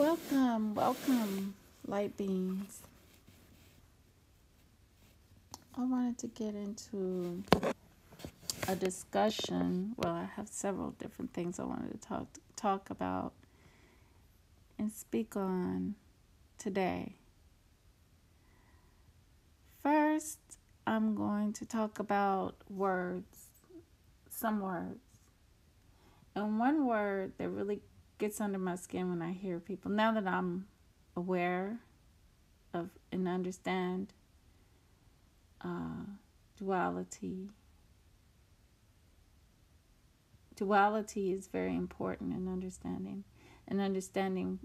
Welcome, light beings. I wanted to get into a discussion. Well, I have several different things I wanted to talk about and speak on today. First, I'm going to talk about words, some words. And one word that really gets under my skin when I hear people, now that I'm aware of and understand duality. Duality is very important in understanding, and understanding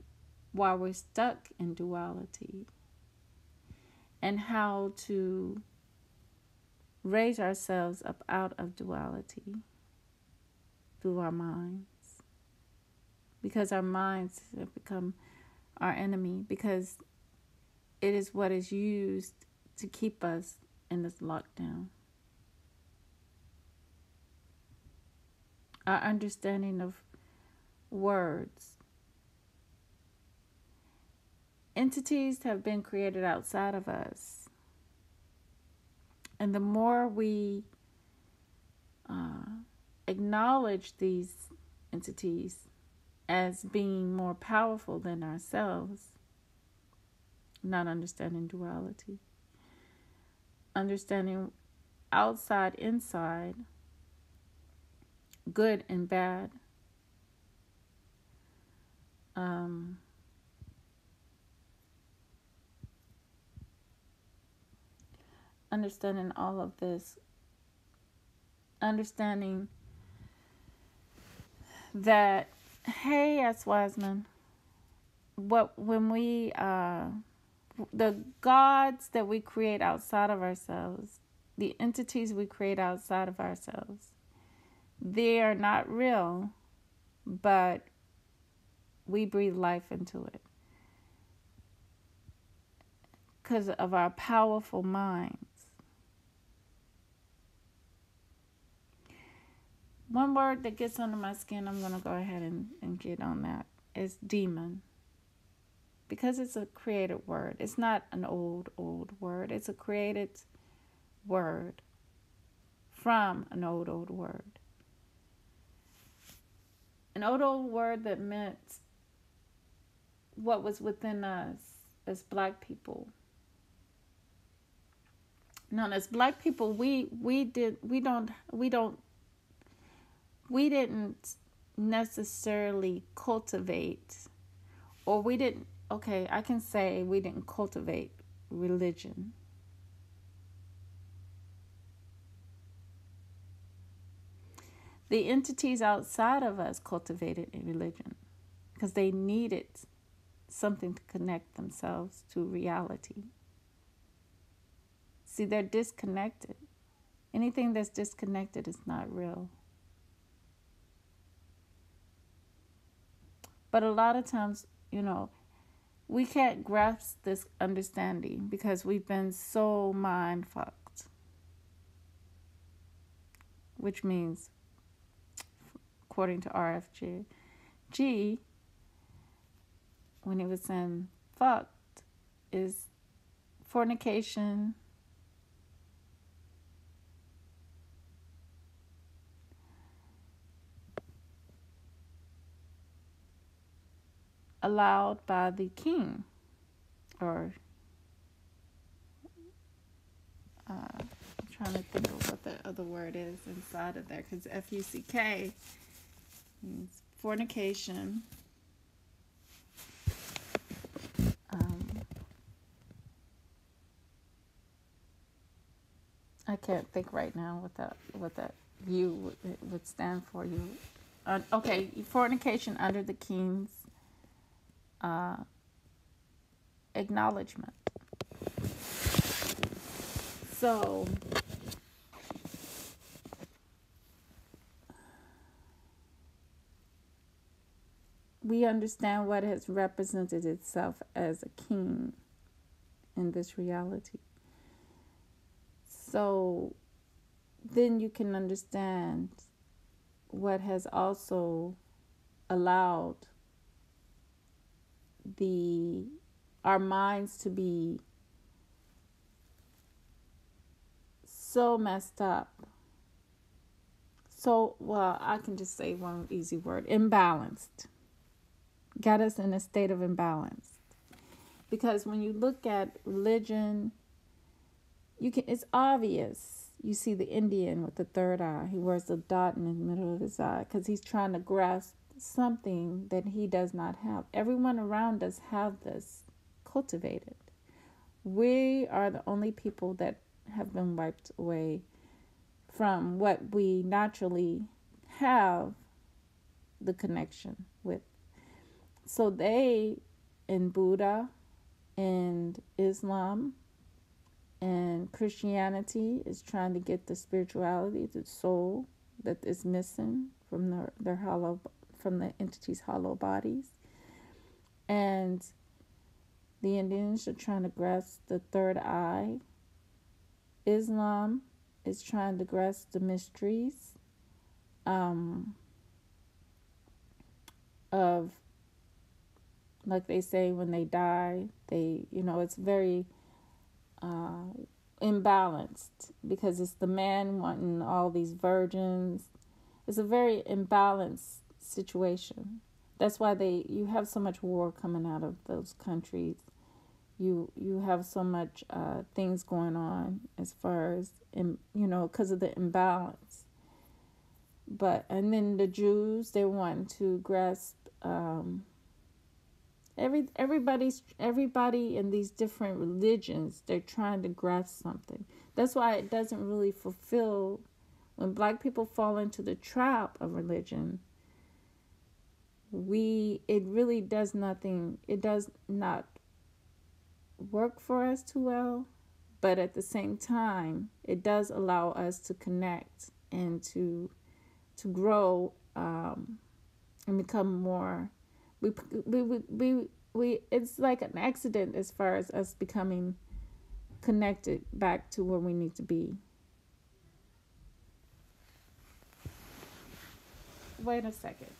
why we're stuck in duality and how to raise ourselves up out of duality through our minds. Because our minds have become our enemy, because it is what is used to keep us in this lockdown. Our understanding of words. Entities have been created outside of us. And the more we acknowledge these entities as being more powerful than ourselves, not understanding duality, understanding outside, inside, good and bad, understanding all of this, understanding that, hey, S. Wiseman, when we, the gods that we create outside of ourselves, the entities we create outside of ourselves, they are not real, but we breathe life into it because of our powerful minds. One word that gets under my skin, I'm going to go ahead and get on that, is demon. Because it's a created word. It's not an old word. It's a created word from an old word. An old word that meant what was within us as Black people. Now, as Black people, we didn't necessarily cultivate, or we didn't, okay, I can say we didn't cultivate religion. The entities outside of us cultivated a religion because they needed something to connect themselves to reality. See, they're disconnected. Anything that's disconnected is not real. But a lot of times, we can't grasp this understanding because we've been so mind fucked. Which means, according to RFG, when he was saying fucked, is fornication, allowed by the king, or I'm trying to think of what the other word is inside of there, because FUCK means fornication, I can't think right now what that view would stand for. You, okay, fornication under the king's acknowledgement. So we understand what has represented itself as a king in this reality. So then you can understand what has also allowed the our minds to be so messed up. So, well, I can just say one easy word, imbalanced. Got us in a state of imbalance. Because when you look at religion, it's obvious. You see the Indian with the third eye. He wears a dot in the middle of his eye because he's trying to grasp something that he does not have. Everyone around us have this cultivated. We are the only people that have been wiped away from what we naturally have the connection with. So they, in Buddha and Islam and Christianity, is trying to get the spirituality, the soul that is missing from their hollow, from the entity's hollow bodies. And the Indians are trying to grasp the third eye. Islam is trying to grasp the mysteries of, like they say, when they die, it's very imbalanced because it's the man wanting all these virgins. It's a very imbalanced situation. That's why you have so much war coming out of those countries. You have so much things going on as far as because of the imbalance. And then the Jews, they want to grasp everybody in these different religions. They're trying to grasp something. That's why it doesn't really fulfill when Black people fall into the trap of religion. It really does nothing. It does not work for us too well, but at the same time, it does allow us to connect and to grow and become more. We it's like an accident as far as us becoming connected back to where we need to be. Wait a second.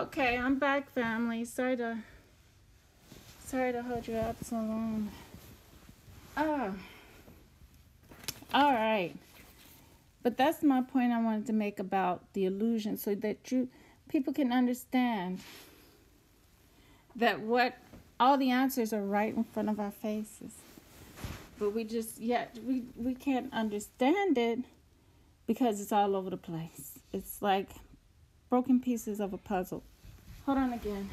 Okay, I'm back, family. Sorry to hold you up so long. Oh, all right. But that's my point I wanted to make about the illusion, so that people can understand that what all the answers are right in front of our faces. But we can't understand it because it's all over the place. It's like broken pieces of a puzzle. Hold on again.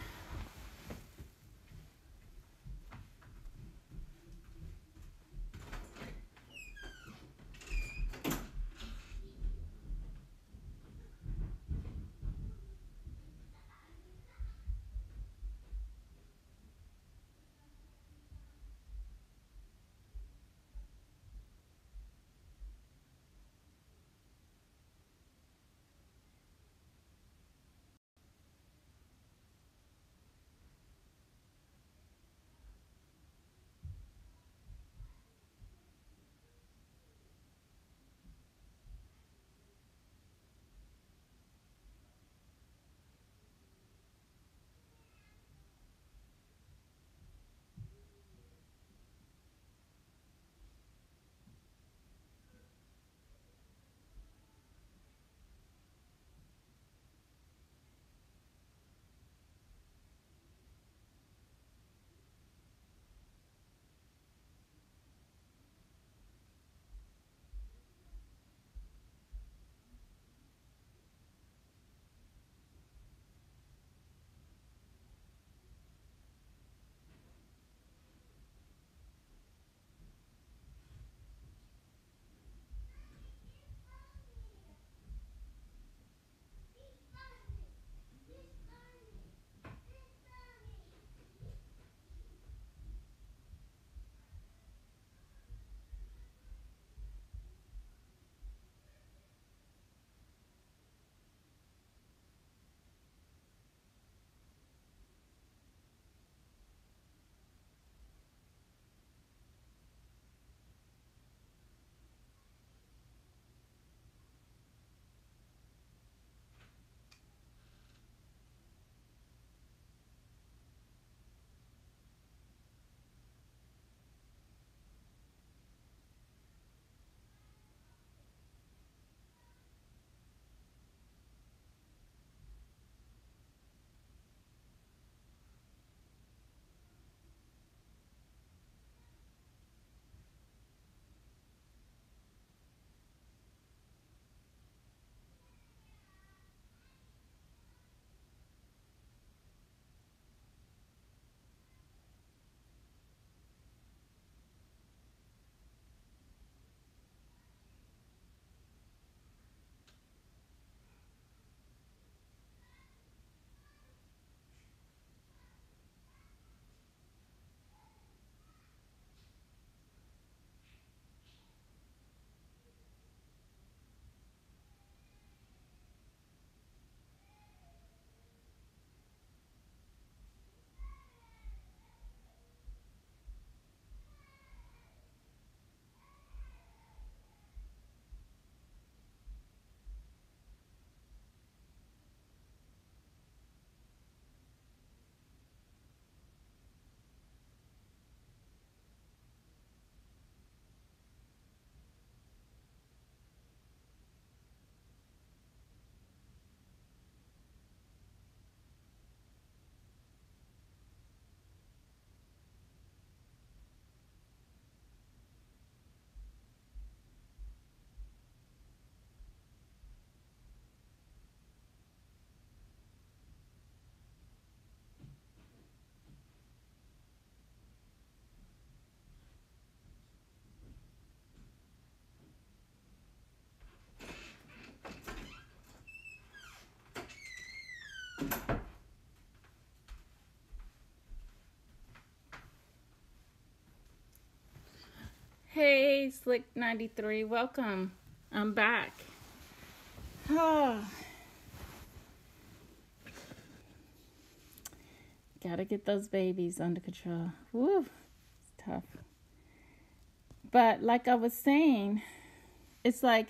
Hey, Slick 93, welcome. I'm back. Oh, gotta get those babies under control. Woo, it's tough. But like I was saying, it's like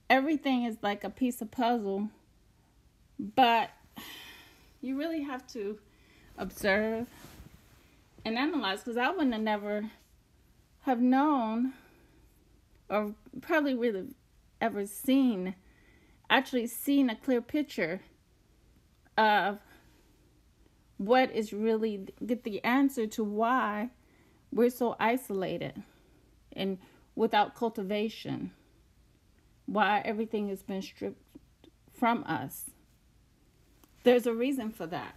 everything is like a piece of puzzle, but You really have to observe and analyze, because I wouldn't have never have known, or probably really ever actually seen a clear picture of what is really, get the answer to why we're so isolated and without cultivation, why everything has been stripped from us. There's a reason for that.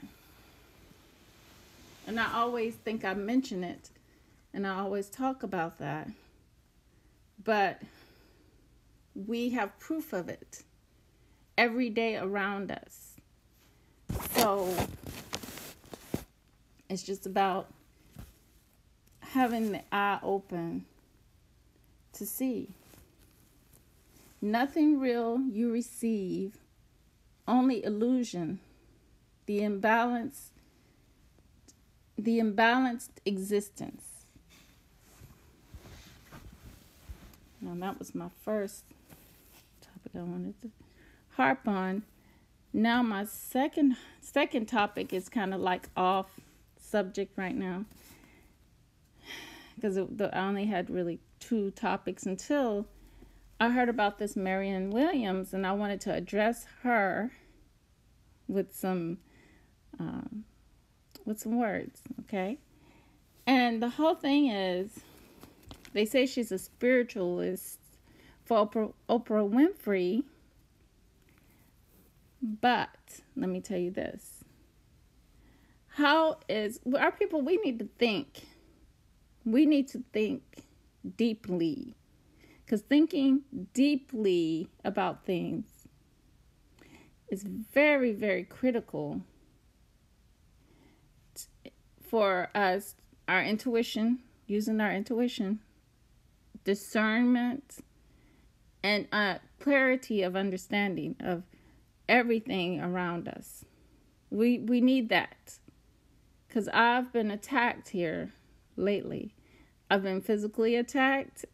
And I always think I mention it, and I always talk about that. But we have proof of it every day around us. So it's just about having the eye open to see. Nothing real you receive, only illusion. The imbalanced existence. Now that was my first topic I wanted to harp on. Now my second topic is kind of like off subject right now, because I only had really 2 topics until I heard about this Marianne Williams, and I wanted to address her with some words, okay? And the whole thing is, they say she's a spiritualist for Oprah Winfrey, but let me tell you this. Our people, we need to think. We need to think deeply, because thinking deeply about things is very, very critical for us, our intuition, using our intuition, discernment, and clarity of understanding of everything around us. We need that, because I've been attacked here lately. I've been physically attacked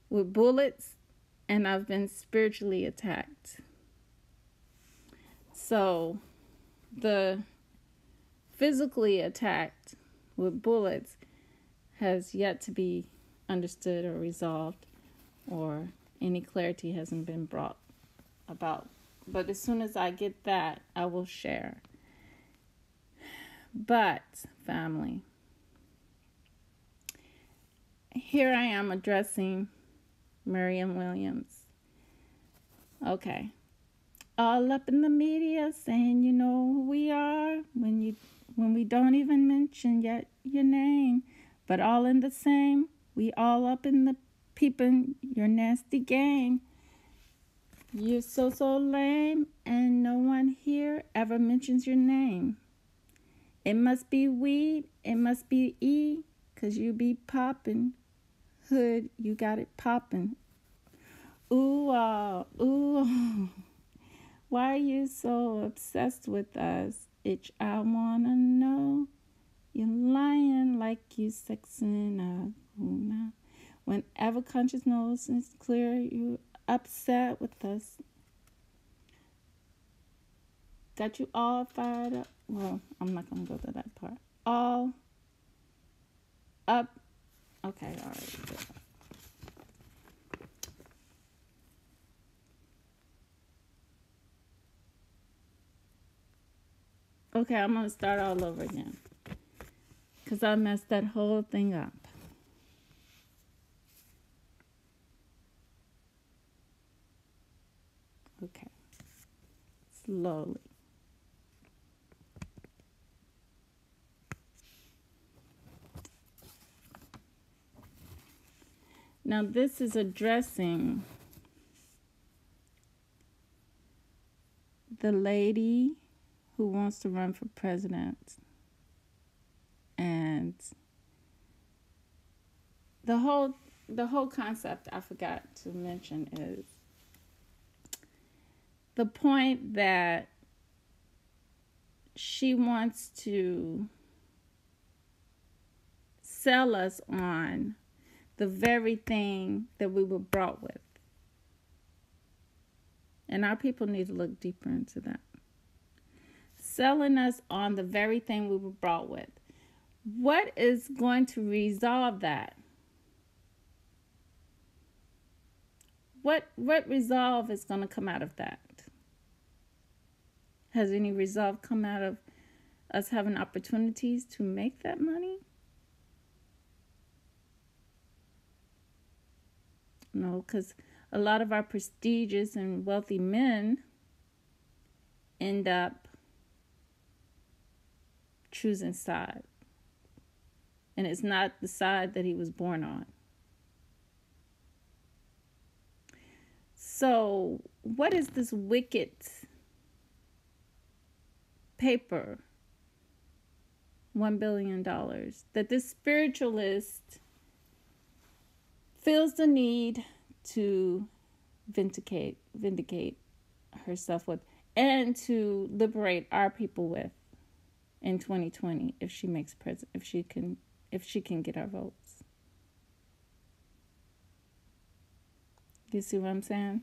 with bullets, and I've been spiritually attacked. So the physically attacked with bullets has yet to be understood or resolved, or any clarity hasn't been brought about. But as soon as I get that, I will share. But, family, here I am addressing Marianne Williams. Okay. All up in the media saying you know who we are when we don't even mention yet your name. But all in the same, we all up in the peeping your nasty game. You're so lame, and no one here ever mentions your name. It must be weed, it must be E, 'cause you be poppin'. Hood, you got it poppin'. Ooh, ooh. Why are you so obsessed with us? I wanna know. You're lying like you sexing a now. Whenever consciousness is clear, you upset with us. Got you all fired up. Well, I'm not gonna go to that part. All up. Okay, all right. Okay, I'm gonna start all over again, because I messed that whole thing up. Okay. Slowly. Now this is addressing the lady who wants to run for president. And the whole concept I forgot to mention is the point that she wants to sell us on the very thing that we were brought with. And our people need to look deeper into that. selling us on the very thing we were brought with. What is going to resolve that? What resolve is going to come out of that? Has any resolve come out of us having opportunities to make that money? No, because a lot of our prestigious and wealthy men end up choosing side. And it's not the side that he was born on. So, what is this wicked paper, $1 billion, that this spiritualist feels the need to vindicate herself with, and to liberate our people with in 2020 if she makes if she can get our votes? You see what I'm saying?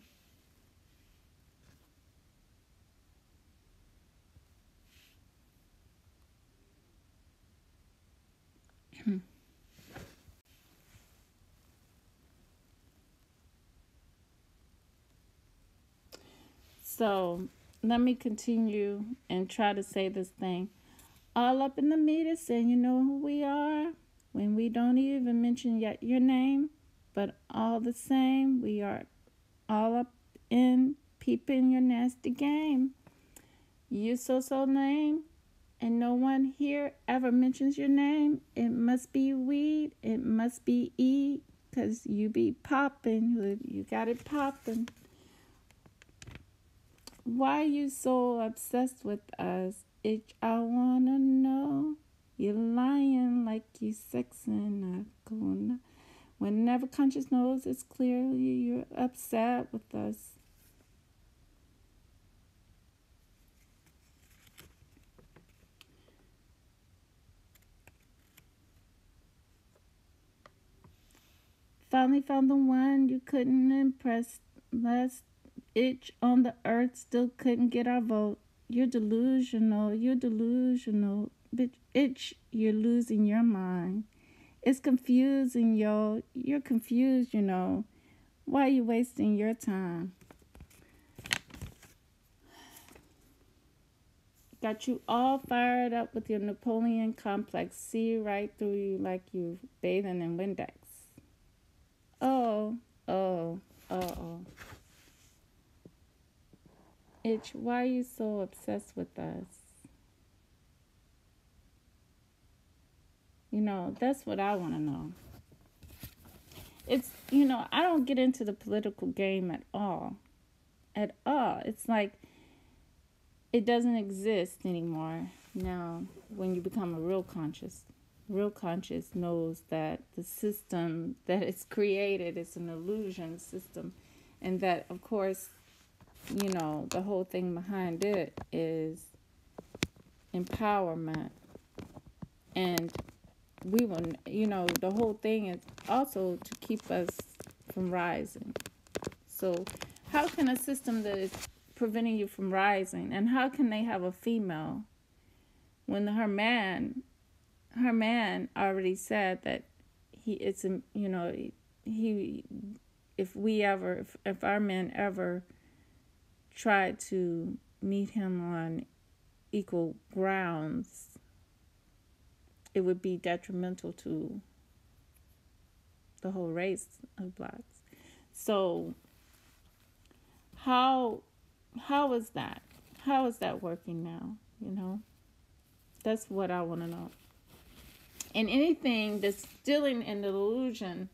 So let me continue and try to say this thing. All up in the meter saying, you know who we are, when we don't even mention yet your name, but all the same, we are all up in peeping your nasty game. You so lame, and no one here ever mentions your name. It must be weed, it must be E, 'cause you be popping, you got it popping. Why you so obsessed with us? I wanna know. You're lying like you sexing a gonna. Whenever conscious knows it's clearly you're upset with us. Finally found the one you couldn't impress. Last itch on the earth still couldn't get our vote. You're delusional. Bitch, itch, you're losing your mind. It's confusing, yo. You're confused, you know. Why are you wasting your time? Got you all fired up with your Napoleon complex. See right through you like you bathing in Windex. Oh. Itch, why are you so obsessed with us? You know, that's what I want to know. It's, you know, I don't get into the political game at all. At all. It's like it doesn't exist anymore. Now, when you become a real conscious knows that the system that it's created is an illusion system, and that, of course, you know, the whole thing behind it is empowerment. And we will, you know, the whole thing is also to keep us from rising. So how can a system that is preventing you from rising, and how can they have a female when her man already said that if our men ever try to meet him on equal grounds, it would be detrimental to the whole race of blacks. So how is that? How is that working now? You know, that's what I want to know. And anything that's still in the illusion,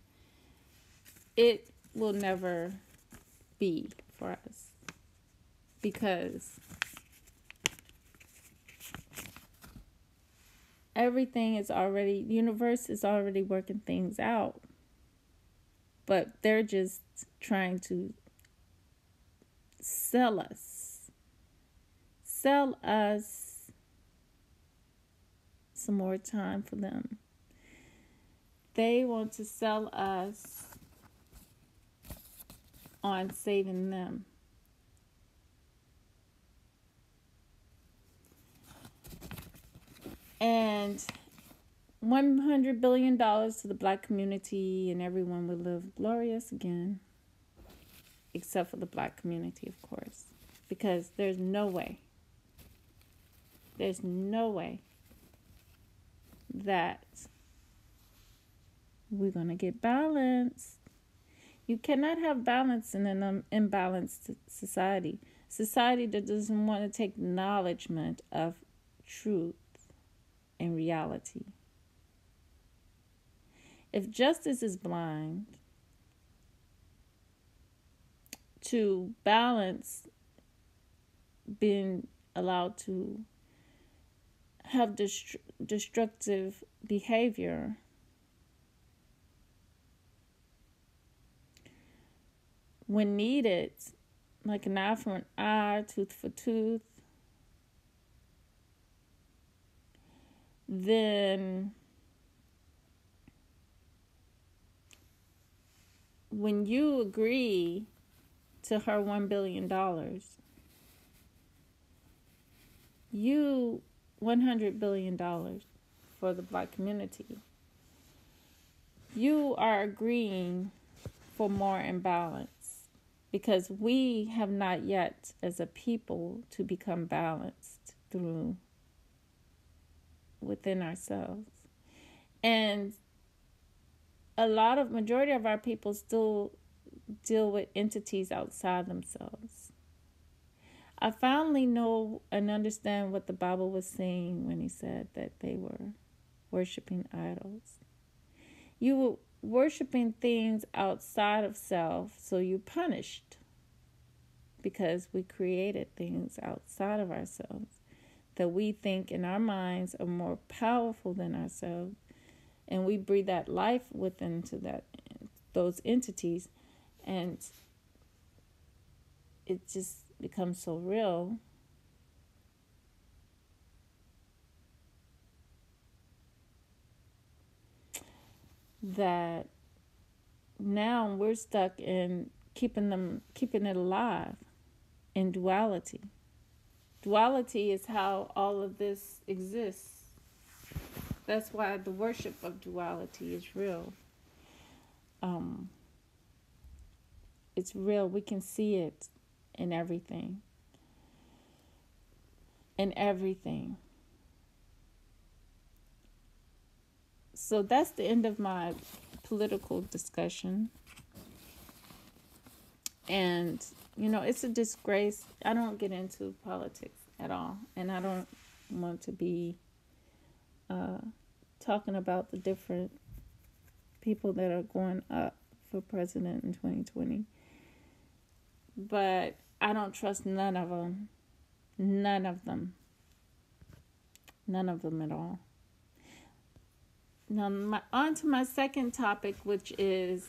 it will never be for us, because everything is already, the universe is already working things out, but they're just trying to sell us some more time for them. They want to sell us on saving them. And $100 billion to the black community, and everyone would live glorious again, except for the black community, of course, because there's no way that we're going to get balance. You cannot have balance in an imbalanced society. Society that doesn't want to take acknowledgement of truth and reality. If justice is blind to balance being allowed to have destructive behavior, when needed, like an eye for an eye, tooth for tooth, then when you agree to her $1 billion, you $100 billion for the black community, you are agreeing for more imbalance, because we have not yet as a people to become balanced through within ourselves. And majority of our people still deal with entities outside themselves. I finally know and understand what the Bible was saying when he said that they were worshiping idols. You were worshiping things outside of self, so you're punished because we created things outside of ourselves that we think in our minds are more powerful than ourselves, and we breathe that life within to those entities, and it just becomes so real that now we're stuck in keeping it alive in duality. Duality is how all of this exists. That's why the worship of duality is real. It's real. We can see it in everything. So that's the end of my political discussion. And, it's a disgrace. I don't get into politics at all. And I don't want to be talking about the different people that are going up for president in 2020. But I don't trust none of them. None of them at all. Now, on to my second topic, which is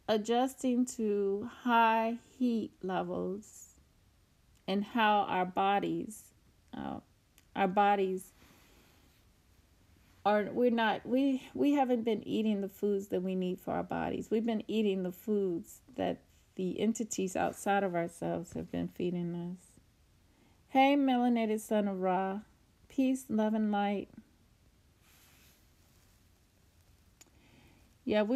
adjusting to high heat levels and how our bodies we haven't been eating the foods that we need for our bodies. We've been eating the foods that the entities outside of ourselves have been feeding us. Hey, melanated son of Ra. Peace, love, and light. Yeah, we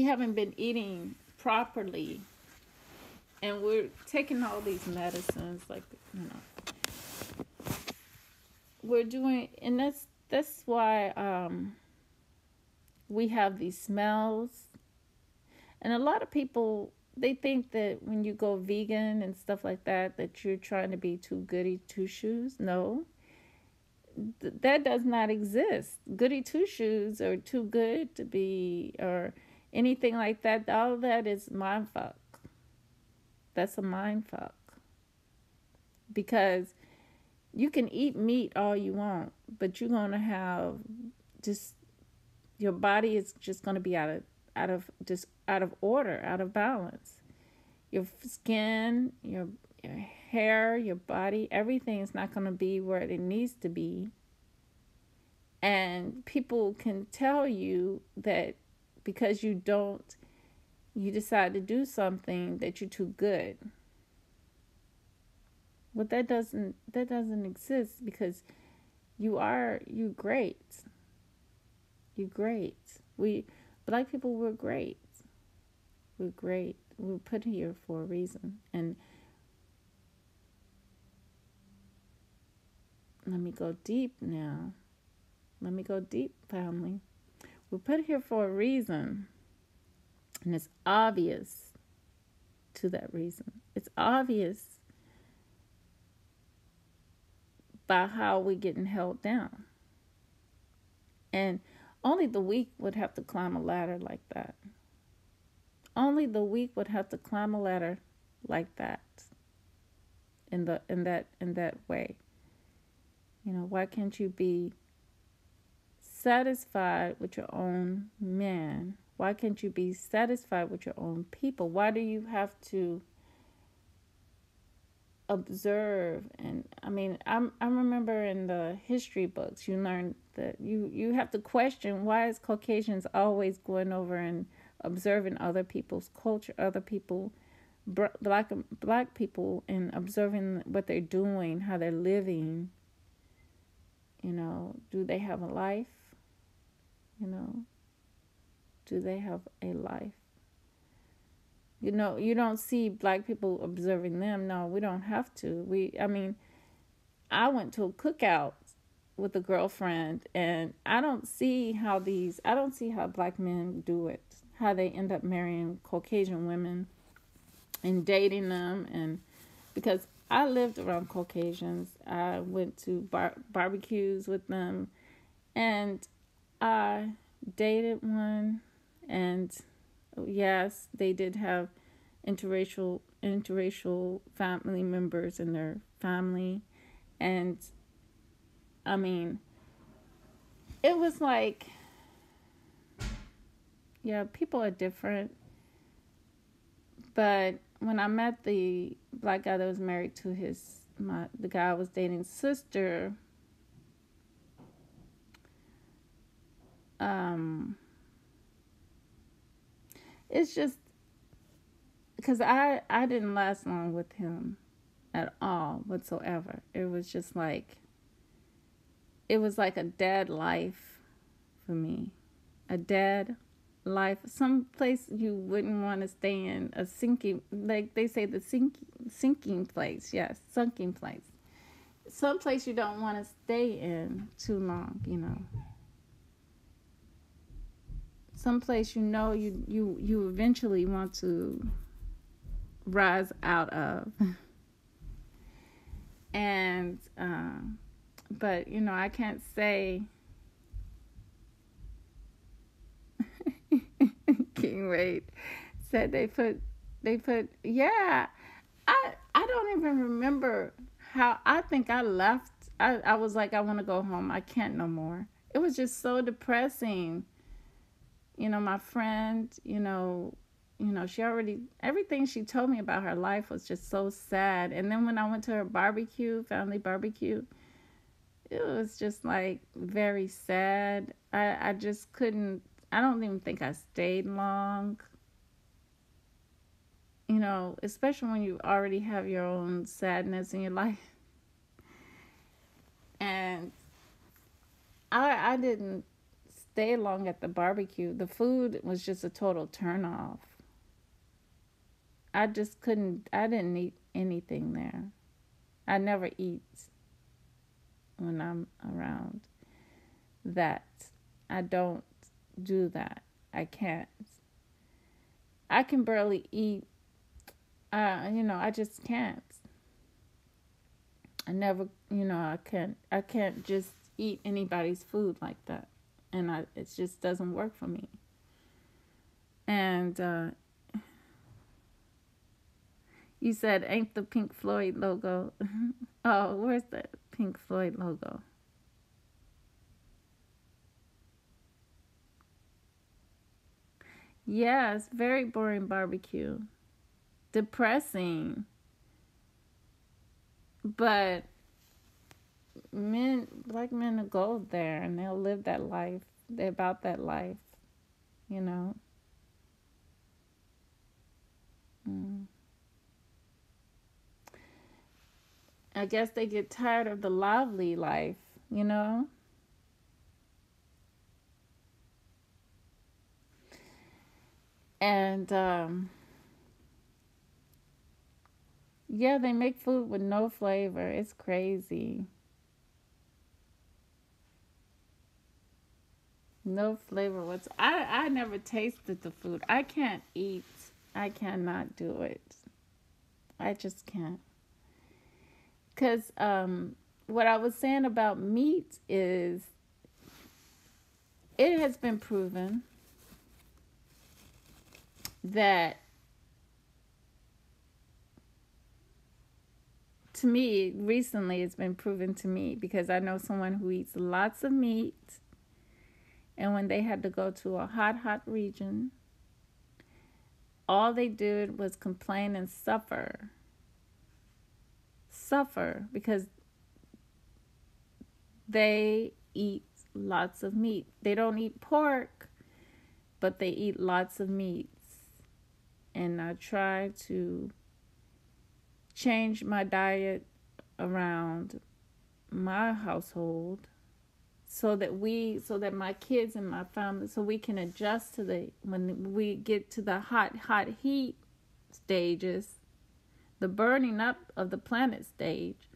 haven't been eating properly. And we're taking all these medicines, we're doing, and that's why we have these smells. And a lot of people, they think that when you go vegan and stuff like that, that you're trying to be too goody two shoes. No, that does not exist. Goody two shoes or too good to be or anything like that. All of that is mind fuck. That's a mind fuck. Because you can eat meat all you want, but you're going to have your body is just going to be out of order, out of balance. Your skin, your hair, your body, everything is not going to be where it needs to be. And people can tell you that because you don't you decide to do something that you're too good. But that doesn't exist, because you're great. You're great. We Black people, we're great. We're great. We're put here for a reason. And let me go deep now. Let me go deep, family. We're put here for a reason. And it's obvious to that reason. It's obvious by how we're getting held down. And only the weak would have to climb a ladder like that. Only the weak would have to climb a ladder like that. In that way. Why can't you be satisfied with your own man? Why can't you be satisfied with your own people? Why do you have to observe? And I remember in the history books you learned that you have to question, why is Caucasians always going over and observing other people's culture, other people, black people, and observing what they're doing, how they're living. Do they have a life? Do they have a life? You don't see black people observing them. No, we don't have to. I went to a cookout with a girlfriend, and I don't see how black men do it, how they end up marrying Caucasian women and dating them. And because I lived around Caucasians, I went to barbecues with them, and I dated one, and yes, they did have interracial family members in their family. And it was like, yeah, people are different. But when I met the black guy that was married to the guy I was dating's sister, it's just because I didn't last long with him at all whatsoever. It was like a dead life for me, a dead life, some place you wouldn't want to stay in, a sinking, like they say, the sinking place. Yes, sunken place, some place you don't want to stay in too long. Some place you eventually want to rise out of. And but I can't say King Wade said they put yeah. I don't even remember how. I think I left. I was like, I want to go home. I can't no more. It was just so depressing. My friend, she already, everything she told me about her life was just so sad. And then when I went to her family barbecue, it was just like very sad. I just couldn't, I don't even think I stayed long. Especially when you already have your own sadness in your life. And I didn't stay long at the barbecue. The food was just a total turn off. I didn't eat anything there. I never eat when I'm around that. I don't do that. I can't. I can barely eat. I just can't. I never, I can't just eat anybody's food like that. And it just doesn't work for me. And you said, ain't the Pink Floyd logo? Oh, where's the Pink Floyd logo? Yes, very boring barbecue. Depressing. But black men will go there and they'll live that life. They're about that life, Mm. I guess they get tired of the lively life, you know? And yeah, they make food with no flavor. It's crazy. No flavor what's I never tasted the food. I can't eat. I cannot do it. I just can't. Cuz what I was saying about meat is it has been proven that, to me, recently it's been proven to me because I know someone who eats lots of meat, and when they had to go to a hot region, all they did was complain and suffer because they eat lots of meat. They don't eat pork, but they eat lots of meats. And I try to change my diet around my household so that my kids and my family, so we can adjust to when we get to the hot heat stages, the burning up of the planet stage,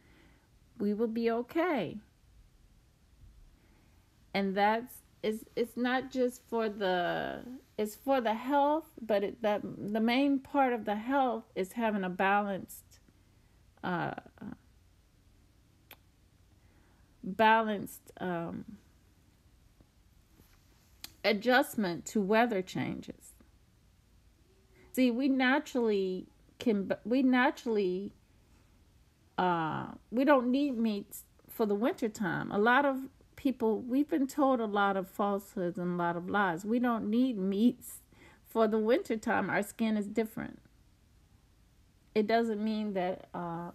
we will be okay. And it's not just for it's for the health, but the main part of the health is having a uh, balanced adjustment to weather changes. See, we don't need meats for the wintertime. A lot of people, we've been told a lot of falsehoods and a lot of lies. We don't need meats for the wintertime. Our skin is different. It doesn't mean that our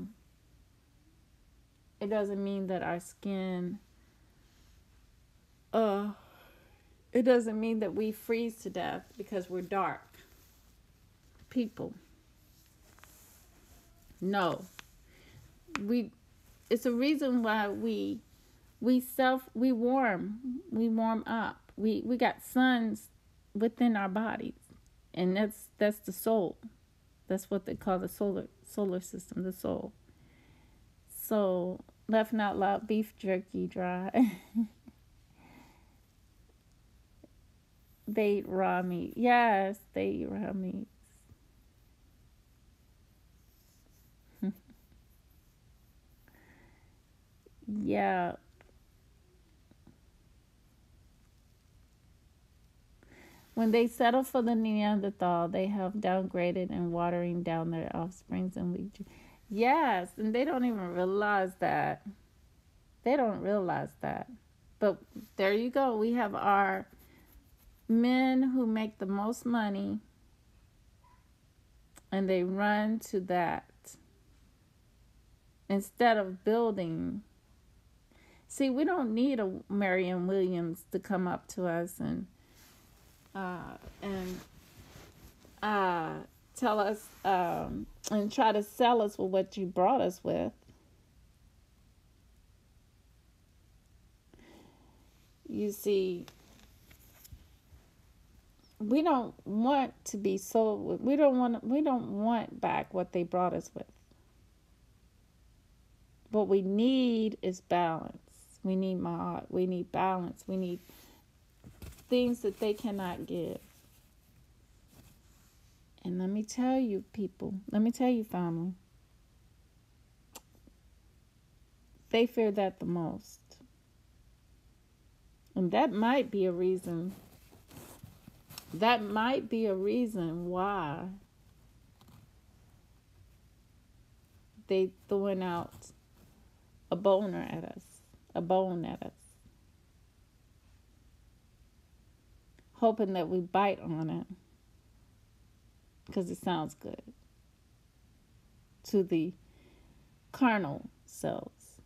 skin it doesn't mean that we freeze to death because we're dark people. No. It's a reason why we warm up. We got suns within our bodies, and that's the soul. That's what they call the solar system, the soul. So, laughing out loud, beef jerky dry. They eat raw meat. Yes, they eat raw meat. Yeah. When they settle for the Neanderthal, they have downgraded and watering down their offsprings and lead. Yes, and they don't even realize that. They don't realize that. But there you go. We have our men who make the most money, and they run to that instead of building. See, we don't need a Marianne Williams to come up to us and tell us and try to sell us with what you brought us with. You see, we don't want to be sold. We don't want back what they brought us with. What we need is balance. We need balance. We need things that they cannot give. And let me tell you, people, family, they fear that the most. And that might be a reason why they throwing out a bone at us, hoping that we bite on it because it sounds good to the carnal selves.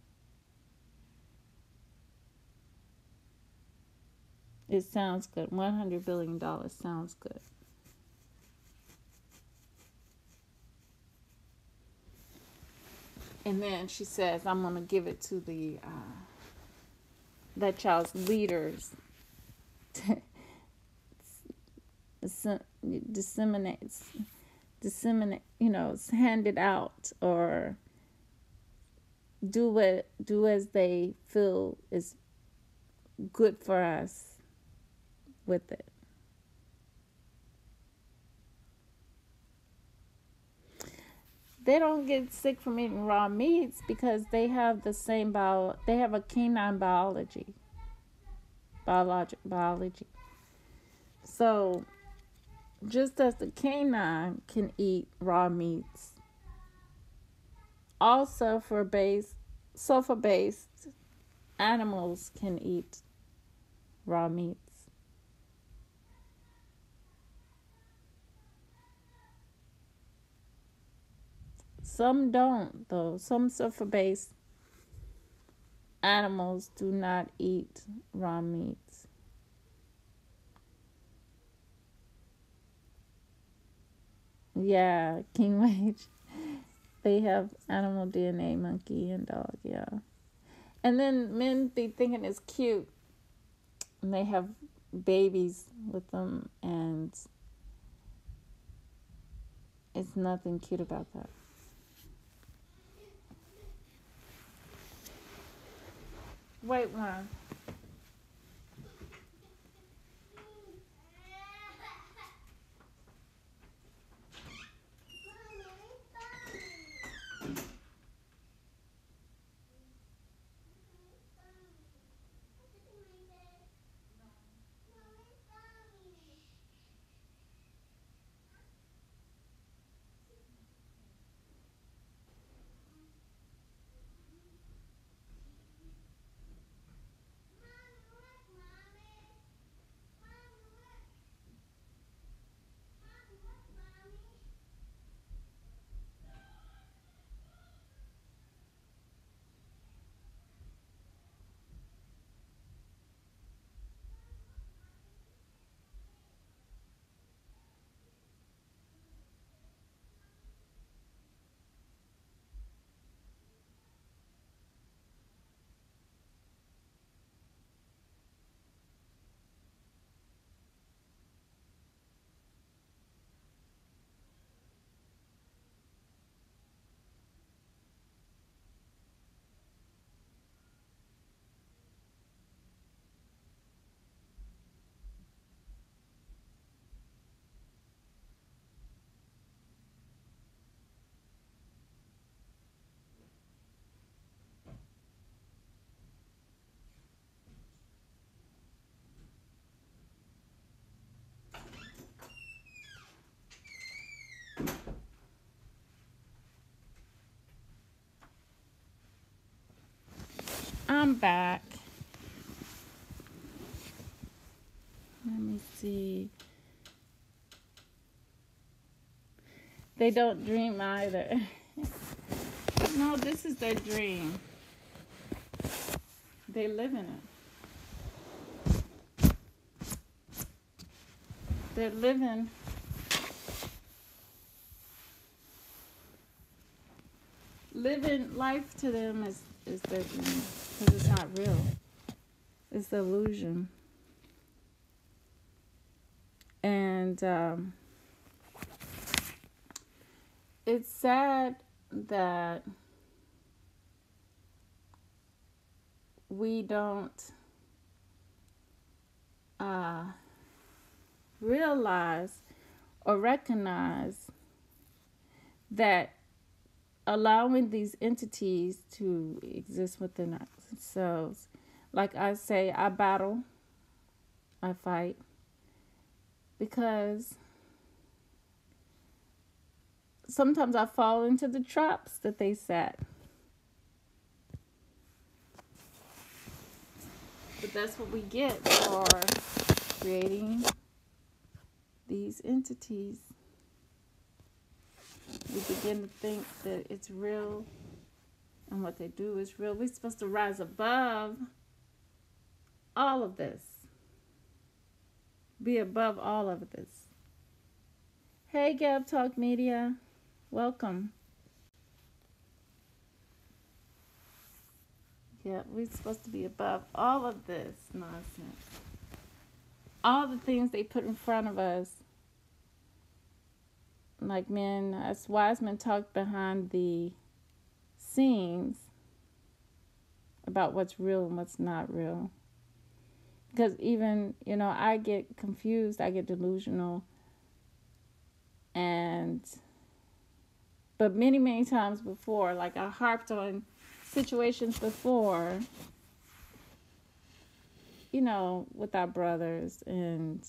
It sounds good. $100 billion sounds good. And then she says, I'm going to give it to that child's leaders to disseminate, hand it out, or do as they feel is good for us with it. They don't get sick from eating raw meats because they have the same they have a canine biology. So just as the canine can eat raw meats, all sulfur-based animals can eat raw meats. Some don't, though. Some sulfur-based animals do not eat raw meats. Yeah, King Wage. They have animal DNA, monkey and dog, yeah. And then men be thinking it's cute. And they have babies with them, and it's nothing cute about that. Wait one. I'm back. Let me see. They don't dream either. No, this is their dream. They live in it. They're living. Living life to them is their dream, because it's not real. It's the illusion. And it's sad that we don't realize or recognize that allowing these entities to exist within ourselves. Like I say, I battle, I fight, because sometimes I fall into the traps that they set. But that's what we get for creating these entities. We begin to think that it's real and what they do is real. We're supposed to rise above all of this. Be above all of this. Hey, Gab Talk Media. Welcome. Yeah, we're supposed to be above all of this nonsense. All the things they put in front of us. Like men, as wise men talk behind the scenes about what's real and what's not real. Because even, I get confused, I get delusional. But many, many times before, like I harped on situations before, with our brothers. And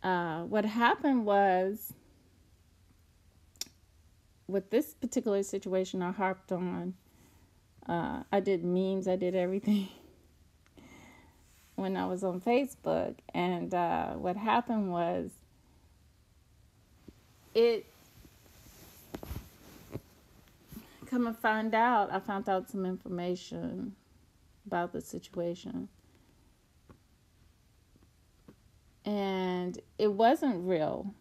what happened was, with this particular situation I harped on, I did memes, I did everything when I was on Facebook. And what happened was, I found out some information about the situation. And it wasn't real.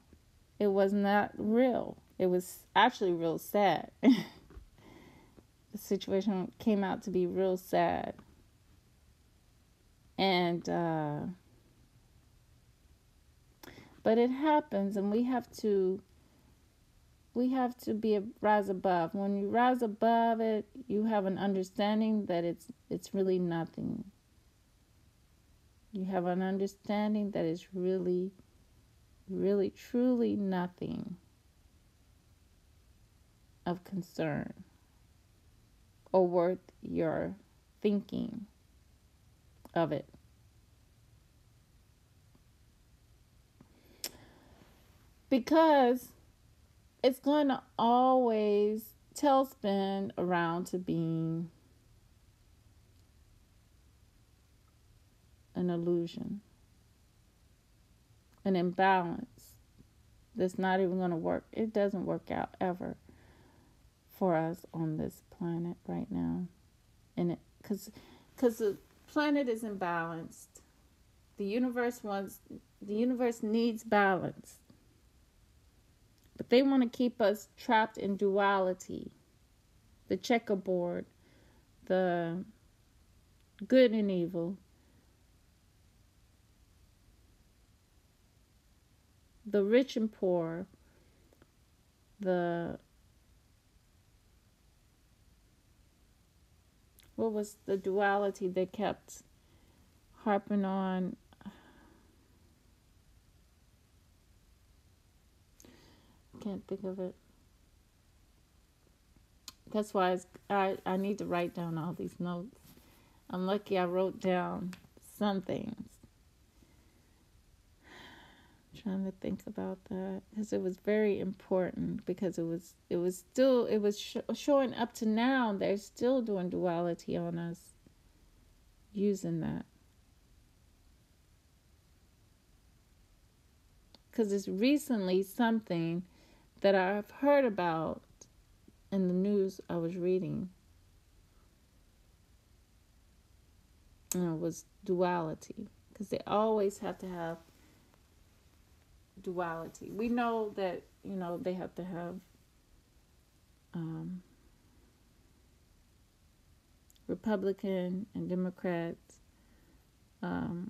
It was not real. It was actually real sad. The situation came out to be real sad. And, but it happens, and we have to rise above. When you rise above it, you have an understanding that it's really nothing. You have an understanding that it's really, really, truly nothing of concern or worth your thinking of it. Because it's going to always tailspin around to being an illusion, an imbalance that's not even going to work. It doesn't work out ever for us on this planet right now. And because the planet is imbalanced. The universe needs balance. But they want to keep us trapped in duality. The checkerboard, the good and evil, the rich and poor, what was the duality they kept harping on? Can't think of it. That's why I need to write down all these notes. I'm lucky I wrote down some things. I'm trying to think about that, because it was very important, because it was showing up to now. They're still doing duality on us, using that. Because it's recently something that I've heard about in the news I was reading. And it was duality. Because they always have to have duality. We know that, they have to have Republican and Democrats. It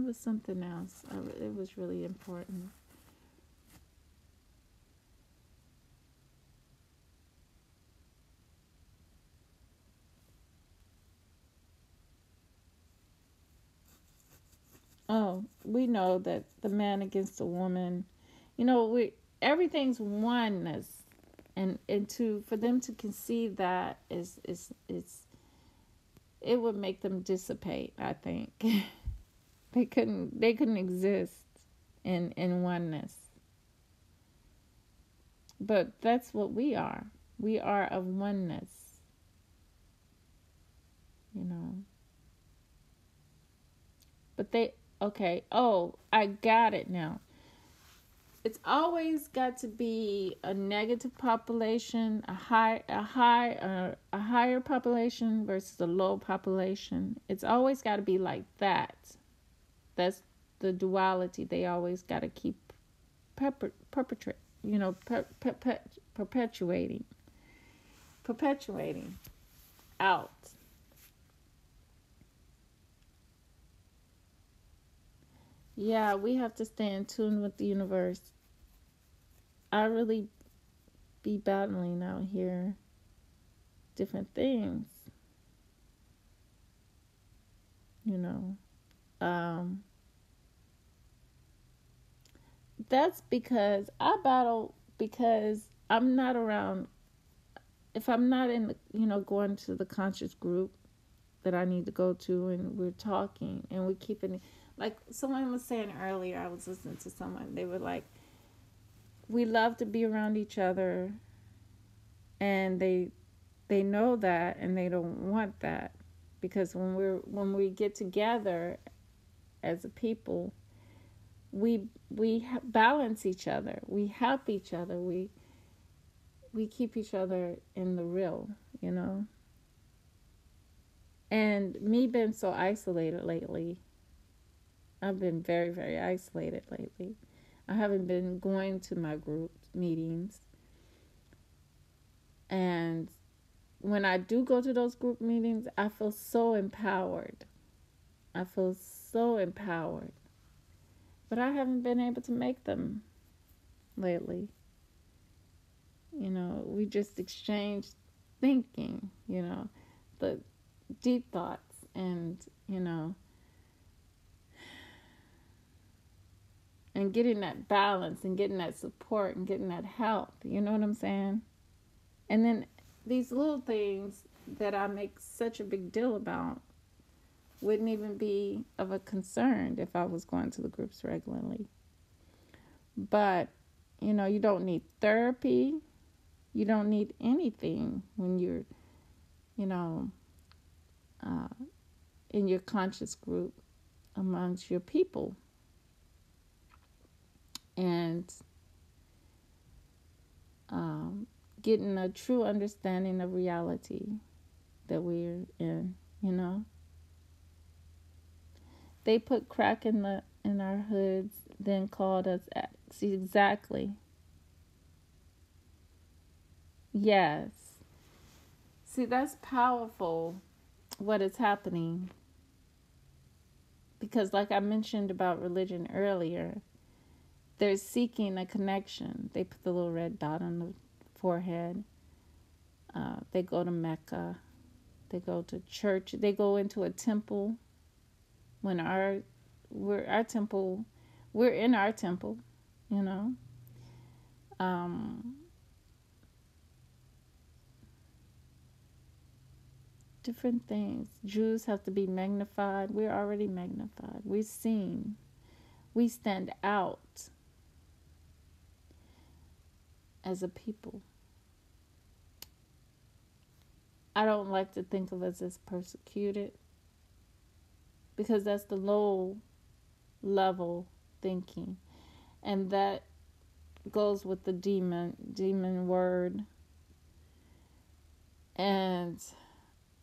was something else. It was really important. Oh, we know that the man against the woman, everything's oneness, and for them to conceive that it would make them dissipate. I think they couldn't exist in oneness. But that's what we are. We are of oneness. But I got it now. It's always got to be a negative population, a higher population versus a low population. It's always got to be like that. That's the duality they always got to keep perpetuating. perpetuating out. Yeah, we have to stay in tune with the universe. I really be battling out here different things, you know. Um, that's because I battle because I'm not around. If I'm not in the, going to the conscious group that I need to go to, and we're talking and we're keeping, like someone was saying earlier, I was listening to someone, they were like, we love to be around each other, and they know that, and they don't want that, because when we get together as a people, we balance each other, we help each other, we keep each other in the real, you know. And me being so isolated lately, I've been very, very isolated lately. I haven't been going to my group meetings. And when I do go to those group meetings, I feel so empowered. I feel so empowered. But I haven't been able to make them lately. You know, we just exchange thinking, the deep thoughts, and, and getting that balance and getting that support and getting that help. You know what I'm saying? And then these little things that I make such a big deal about wouldn't even be of a concern if I was going to the groups regularly. But, you don't need therapy. You don't need anything when you're, in your conscious group amongst your people. And getting a true understanding of reality that we're in, They put crack in our hoods, then called us X. Exactly. Yes. See, that's powerful, what is happening. Because like I mentioned about religion earlier, they're seeking a connection. They put the little red dot on the forehead. They go to Mecca. They go to church. They go into a temple. When we're in our temple, different things. Jews have to be magnified. We're already magnified. We're seen. We stand out as a people. I don't like to think of us as persecuted, because that's the low level thinking, and that goes with the demon word, and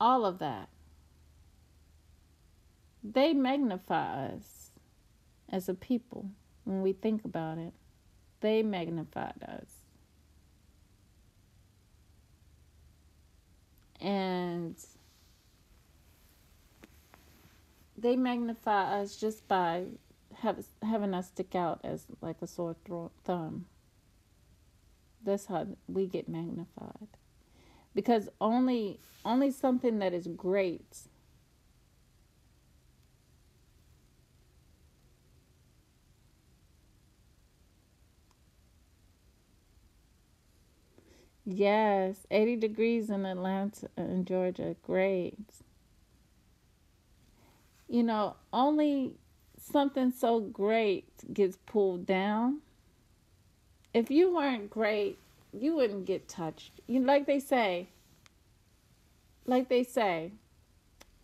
all of that. They magnify us as a people. When we think about it, they magnified us, and they magnify us just by having us stick out as like a sore thumb. That's how we get magnified. Because only something that is great Yes, 80 degrees in Atlanta in Georgia. Great. Only something so great gets pulled down. If you weren't great, you wouldn't get touched. Like they say,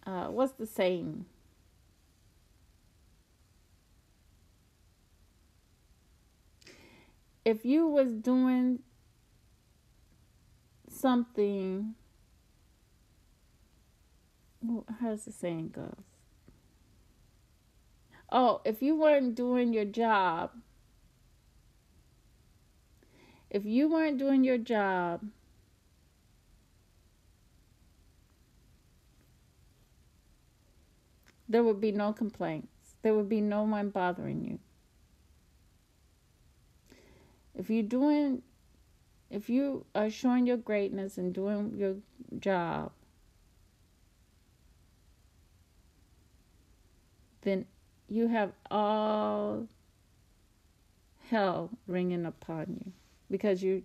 what's the saying? If you was doing something, how does the saying goes? Oh, if you weren't doing your job, there would be no complaints. There would be no one bothering you. If you are showing your greatness and doing your job, then you have all hell ringing upon you, because you're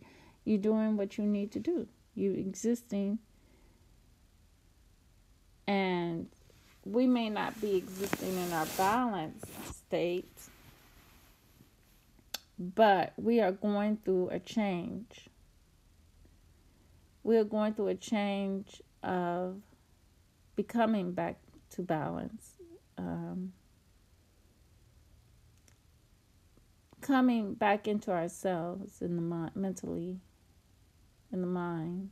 doing what you need to do. You existing, and we may not be existing in our balanced state, but we are going through a change. We are going through a change of becoming back to balance, coming back into ourselves in the mind, mentally, in the mind,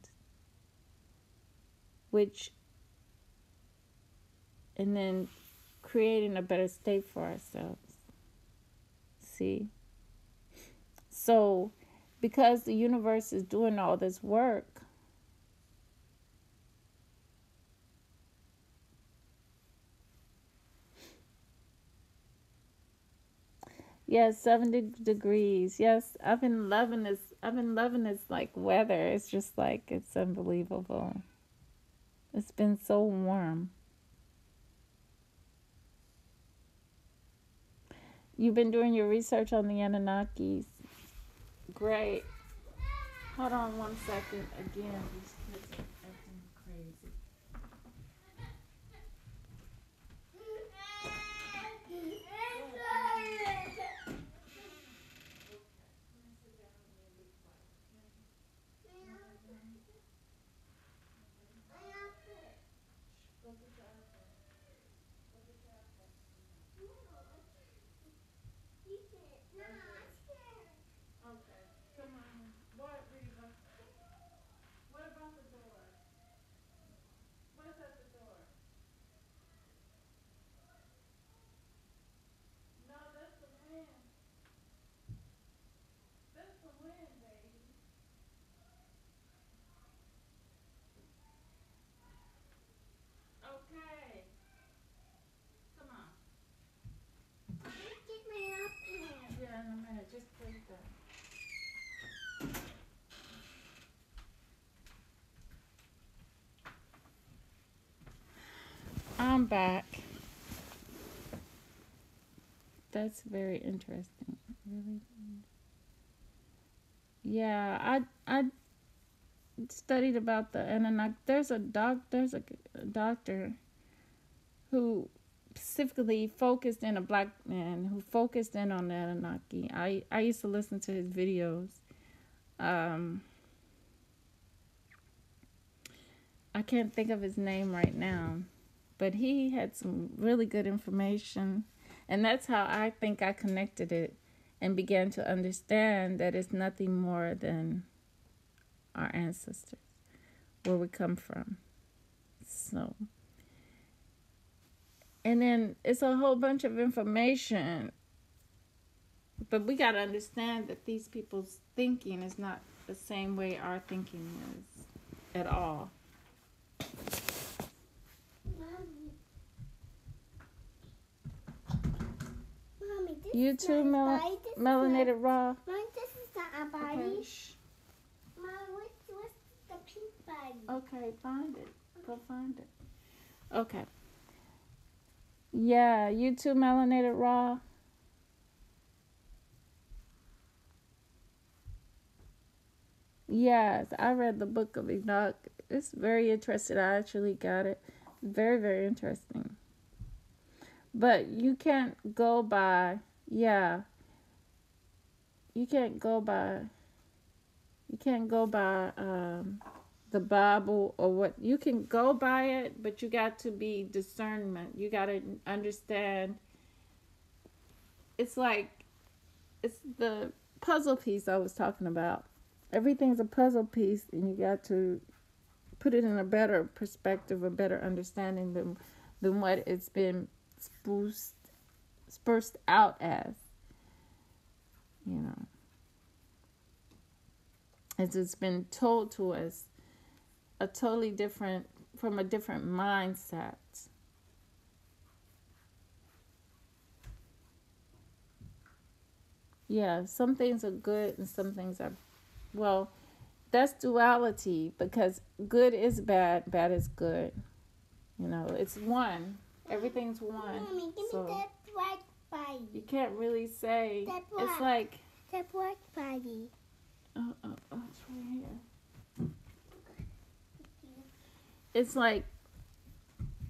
and then creating a better state for ourselves. See? So, because the universe is doing all this work, yes, 70 degrees. Yes, I've been loving this. I've been loving this like weather. It's just like, it's unbelievable. It's been so warm. You've been doing your research on the Anunnakis. Great. Hold on one second. Again, these kids are acting crazy. Okay, come on. What, Reva? What about the door? What's at the door? No, that's the wind. That's the wind, baby. Okay. Come on. Get my iPad. Yeah, in a minute. Just put it down. I'm back. That's very interesting. Really. Yeah, I studied about the Anunnaki. There's a doctor who specifically focused in, a black man who focused in on the Anunnaki. I used to listen to his videos. I can't think of his name right now, but he had some really good information, and that's how I think I connected it and began to understand that it's nothing more than our ancestors, where we come from. So, and then it's a whole bunch of information, but we got to understand that these people's thinking is not the same way our thinking is at all. Mommy, this You is too, not a bite, this is melanated not- raw. Mom, this is not a body. Okay, shh. Mom, what's the pink body? Okay, find it. Go find it. Okay. Yeah, you too, melanated raw. Yes, I read the book of Enoch. It's very interesting. I actually got it. Very, very interesting. But you can't go by, yeah, you can't go by the Bible or what. You can go by it, but you got to be discernment. You got to understand. It's like, it's the puzzle piece I was talking about. Everything's a puzzle piece, and you got to put it in a better perspective, a better understanding than what it's been spruced out as. You know, as it's been told to us, a totally different, from a different mindset. Yeah, some things are good and some things are, well, that's duality because good is bad, bad is good. You know, it's one. Everything's one. Mommy, give So me that black body. you can't really say. That black. It's like, That black body. it's right here. It's like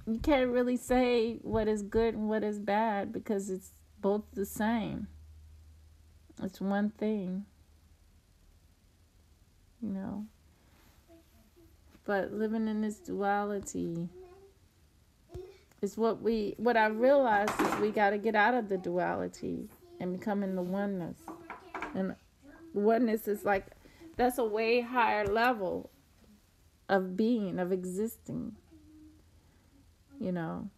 you can't really say what is good and what is bad because it's both the same. It's one thing, you know. But living in this duality is what I realized is we got to get out of the duality and become in the oneness. And oneness is like, that's a way higher level of being, of existing, you know.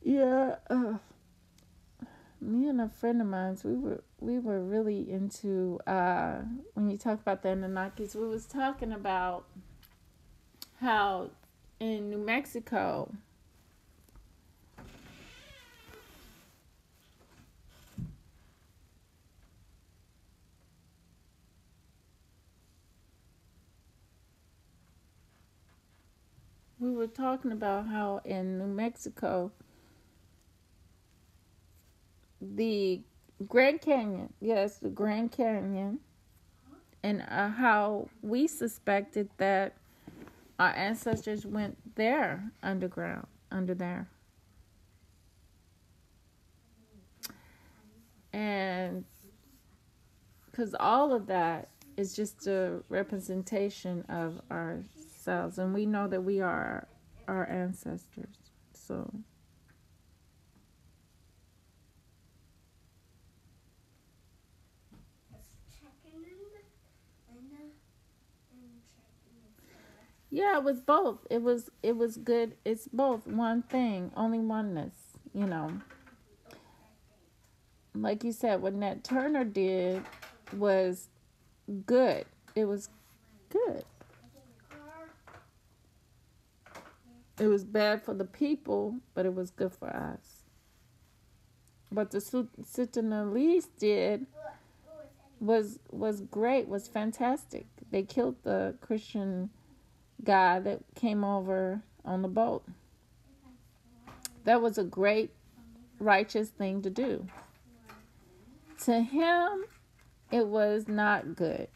Yeah, me and a friend of mine, we were really into when you talk about the Anunnakis, we was talking about how in New Mexico we were talking about how in New Mexico the Grand Canyon, yes, the Grand Canyon, and how we suspected that our ancestors went there underground, under there. And because all of that is just a representation of ourselves, and we know that we are our ancestors. So, yeah, it was both. It was good. It's both one thing, only oneness, you know. Like you said, what Nat Turner did was good. It was good. It was bad for the people, but it was good for us. But the Sudanese did was great, was fantastic. They killed the Christian guy that came over on the boat. That was a great, righteous thing to do. To him, it was not good.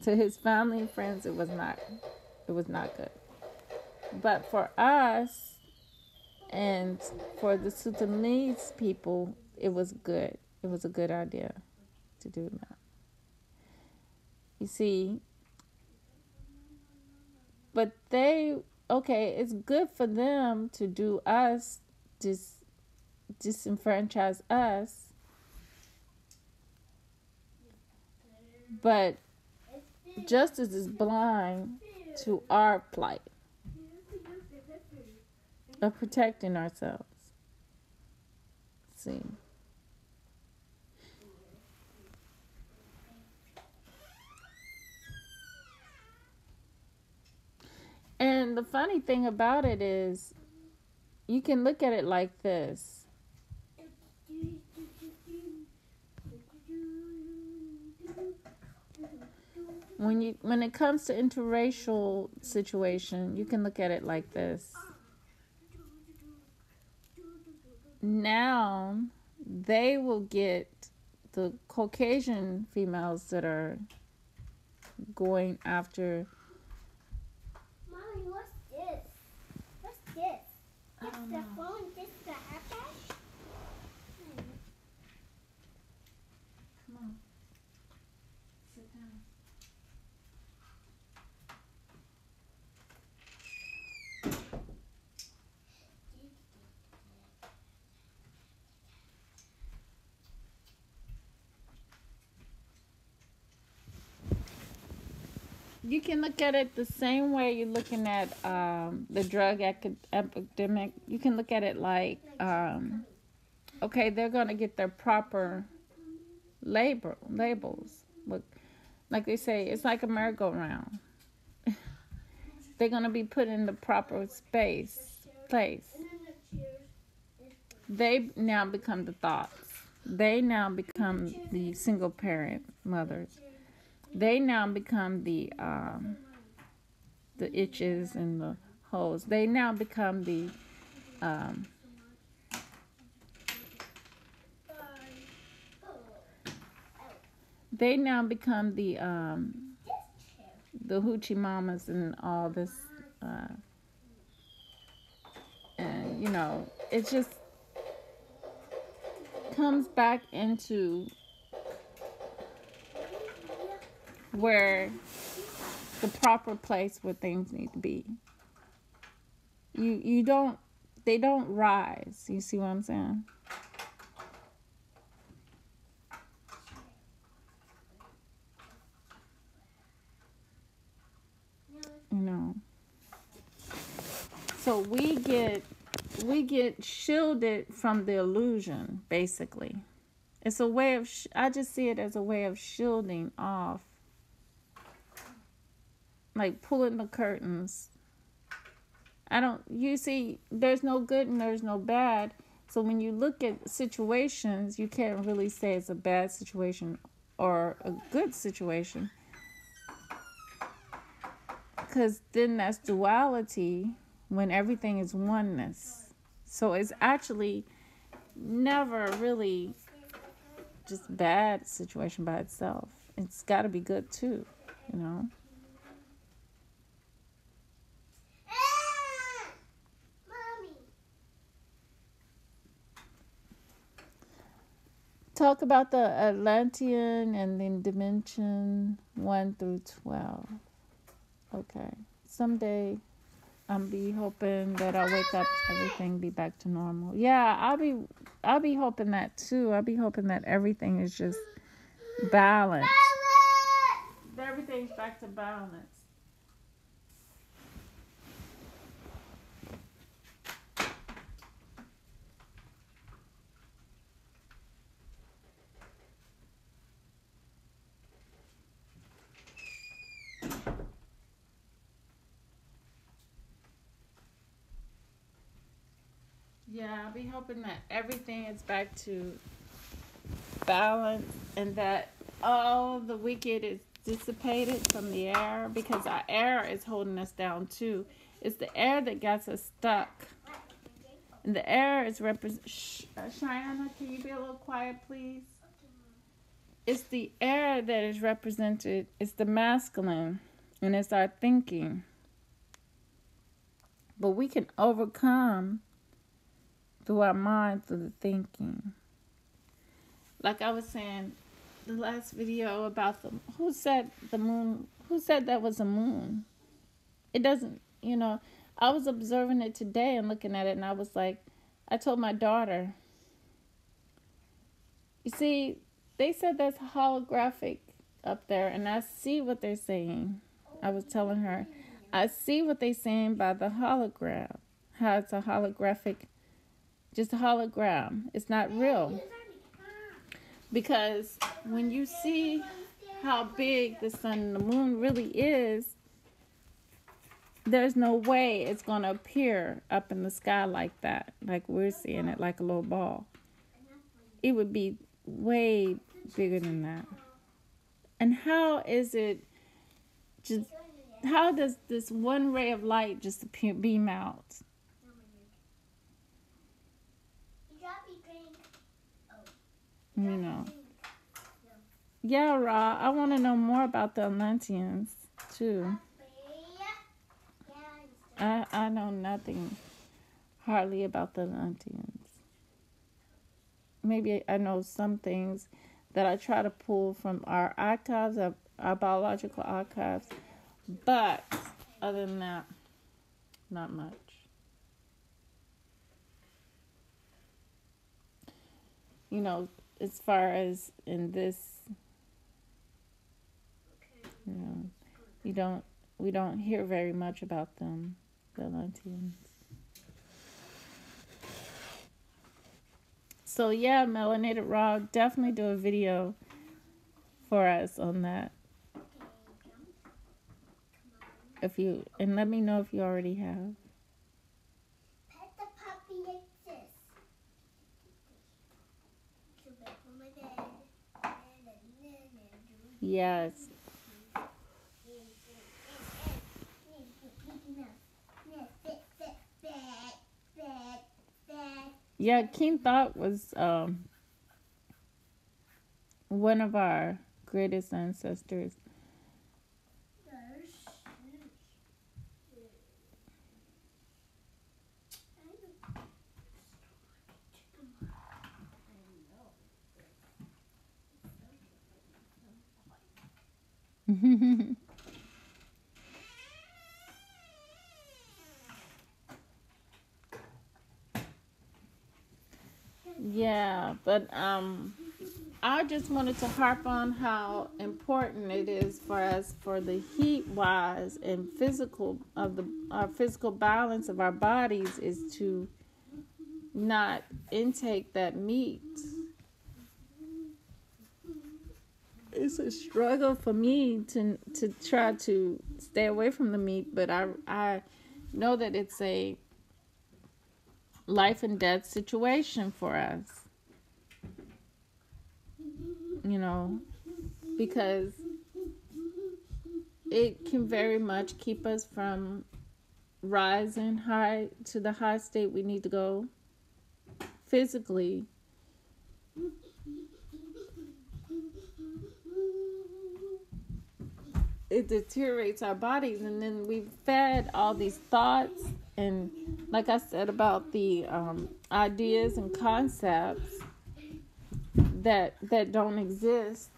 To his family and friends, it was not. It was not good. But for us and for the Sudanese people, it was good. It was a good idea to do that. You see, but it's good for them to do us, disenfranchise us, but justice is blind to our plight of protecting ourselves. See. And the funny thing about it is, you can look at it like this. When it comes to interracial situation, you can look at it like this. Now they will get the Caucasian females that are going after. Mommy, what's this? What's this? It's the phone. This the iPad. Come on. Sit down. You can look at it the same way you're looking at the drug epidemic. You can look at it like, okay, they're going to get their proper labels. Look, like they say, it's like a merry-go-round. They're gonna be put in the proper place. They now become the thoughts. They now become the single parent mothers. They now become the itches and the holes. They now become the the hoochie mamas and all this, and it just comes back into where the proper place where things need to be. They don't rise. You see what I'm saying? So we get shielded from the illusion, basically. It's a way of I just see it as a way of shielding off, like pulling the curtains. You see, there's no good and there's no bad. So when you look at situations, you can't really say it's a bad situation or a good situation, because then that's duality when everything is oneness. So it's actually never really just bad situation by itself. It's got to be good too, Mommy. Talk about the Atlantean and the dimension 1 through 12. Okay. Someday I'll be hoping that I'll wake up, everything be back to normal. Yeah, I'll be hoping that too. I'll be hoping that everything is just balanced. That everything's back to balance. Yeah, I'll be hoping that everything is back to balance and that all the wicked is dissipated from the air, because our air is holding us down too. It's the air that gets us stuck. And the air is Cheyenne, can you be a little quiet, please? It's the air that is represented. It's the masculine, and it's our thinking. But we can overcome through our mind, through the thinking. Like I was saying the last video about who said the moon, who said that was a moon? It doesn't, I was observing it today and looking at it, and I was like, I told my daughter, you see, they said that's holographic up there, and I see what they're saying. I was telling her, I see what they're saying by the hologram, how it's a holographic, just a hologram. It's not real. Because when you see how big the sun and the moon really is, there's no way it's going to appear up in the sky like that, like we're seeing it, like a little ball. It would be way bigger than that. And how is it just, how does this one ray of light just appear, beam out? Yeah, Ra, I want to know more about the Atlanteans too. I know nothing hardly about the Atlanteans. Maybe I know some things that I try to pull from our archives, our biological archives, but other than that, not much. As far as in this, we don't hear very much about them, the Atlanteans. So yeah, Melanated Raw, definitely do a video for us on that. If you and let me know if you already have. Pet the puppy like this. To bed for my dad. Yes. Yeah, King Thought was one of our greatest ancestors. Yeah, but I just wanted to harp on how important it is for us for the heat wise and physical of the our physical balance of our bodies is to not intake that meat. It's a struggle for me to try to stay away from the meat, but I know that it's a life and death situation for us. You know, because it can very much keep us from rising high to the high state we need to go physically. It deteriorates our bodies, and then we've fed all these thoughts and, like I said, about the ideas and concepts that don't exist.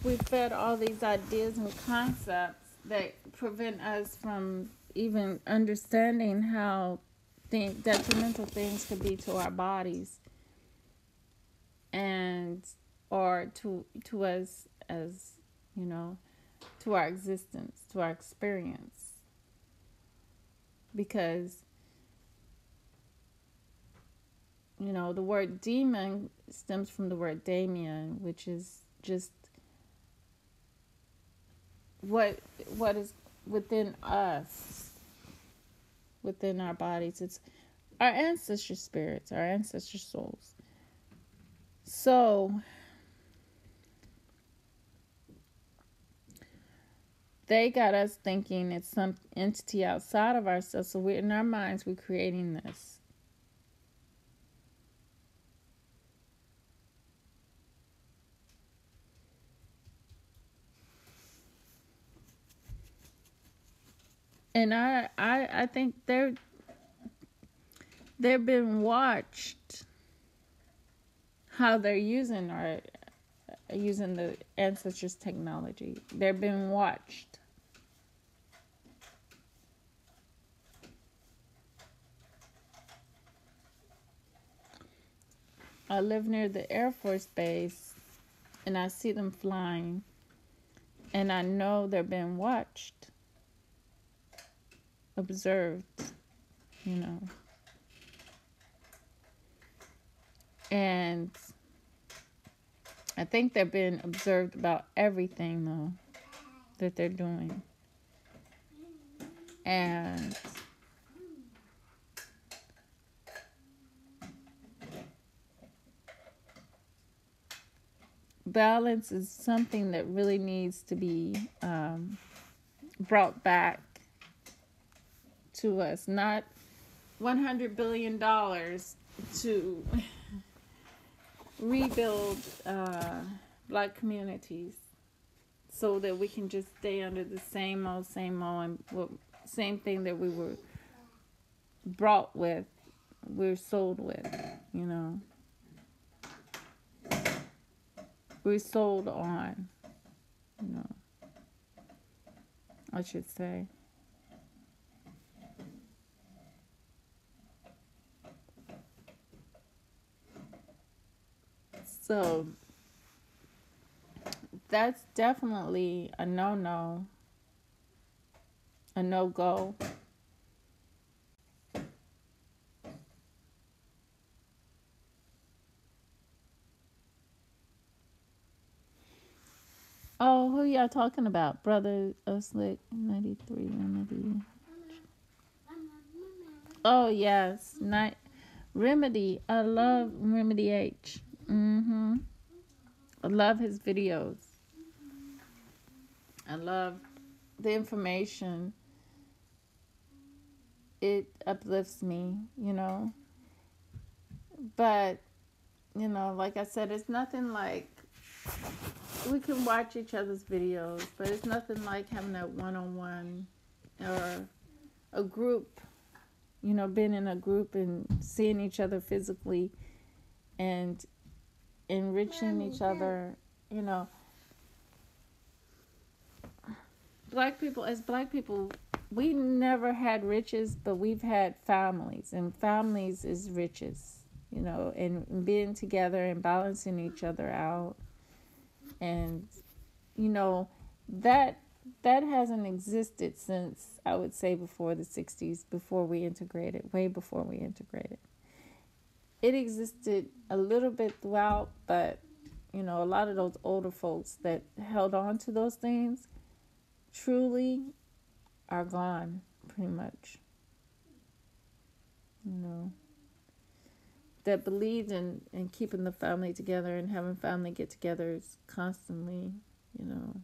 We fed all these ideas and concepts that prevent us from even understanding how detrimental things could be to our bodies and or to us as to our existence, to our experience, because the word demon stems from the word Damien, which is just what is within us, within our bodies. It's our ancestor spirits, our ancestor souls. So they got us thinking it's some entity outside of ourselves. So in our minds, we're creating this. And I think they're being watched how they're using the ancestors' technology. They're being watched. I live near the Air Force Base, and I see them flying, and I know they're being watched, observed, And I think they're being observed about everything, though, that they're doing. And balance is something that really needs to be brought back to us. Not $100 billion to rebuild Black communities so that we can just stay under the same old, and same thing that we were brought with, we're sold with. you know. We're sold on, you know, I should say. So that's definitely a no-no, a no-go. Oh, who y'all talking about? Brother Slick 93 Remedy. Oh yes, not Remedy. I love Remedy H. Mhm. I love his videos. I love the information. It uplifts me, you know. But, you know, like I said, it's nothing like we can watch each other's videos, but it's nothing like having that one-on-one or a group, you know, being in a group and seeing each other physically and enriching each other, you know. As black people, we never had riches, but we've had families, and families is riches, you know, and being together and balancing each other out. And, you know, that that hasn't existed since, I would say, before the 60s, before we integrated, way before we integrated. It existed a little bit throughout, but, you know, a lot of those older folks that held on to those things truly are gone, pretty much. You know, that believed in keeping the family together and having family get-togethers constantly, you know.